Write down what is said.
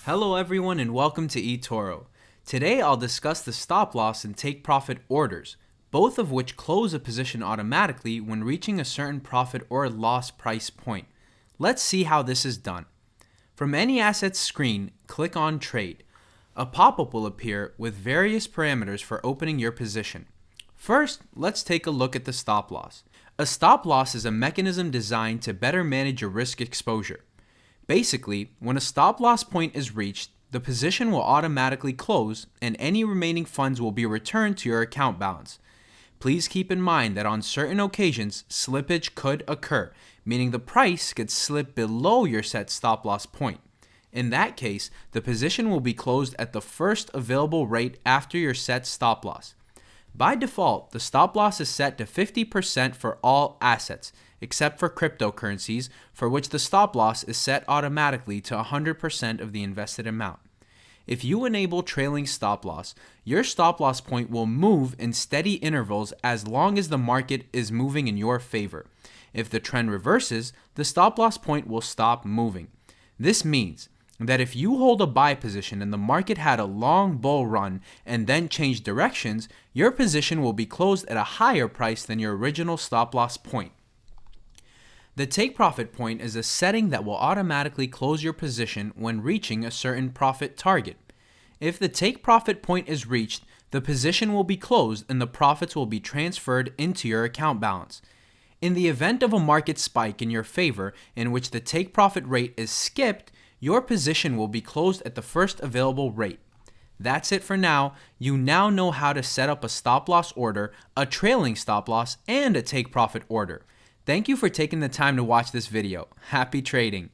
Hello everyone and welcome to eToro. Today I'll discuss the stop loss and take profit orders, both of which close a position automatically when reaching a certain profit or loss price point. Let's see how this is done. From any asset's screen, click on Trade. A pop-up will appear with various parameters for opening your position. First, let's take a look at the stop loss. A stop loss is a mechanism designed to better manage your risk exposure. Basically, when a stop loss point is reached, the position will automatically close and any remaining funds will be returned to your account balance. Please keep in mind that on certain occasions, slippage could occur, meaning the price could slip below your set stop loss point. In that case, the position will be closed at the first available rate after your set stop loss. By default, the stop loss is set to 50% for all assets, except for cryptocurrencies, for which the stop loss is set automatically to 100% of the invested amount. If you enable trailing stop loss, your stop loss point will move in steady intervals as long as the market is moving in your favor. If the trend reverses, the stop loss point will stop moving. This means that if you hold a buy position and the market had a long bull run and then changed directions, your position will be closed at a higher price than your original stop loss point. The take profit point is a setting that will automatically close your position when reaching a certain profit target. If the take profit point is reached, the position will be closed and the profits will be transferred into your account balance. In the event of a market spike in your favor in which the take profit rate is skipped, your position will be closed at the first available rate. That's it for now. You now know how to set up a stop loss order, a trailing stop loss, and a take profit order. Thank you for taking the time to watch this video. Happy trading!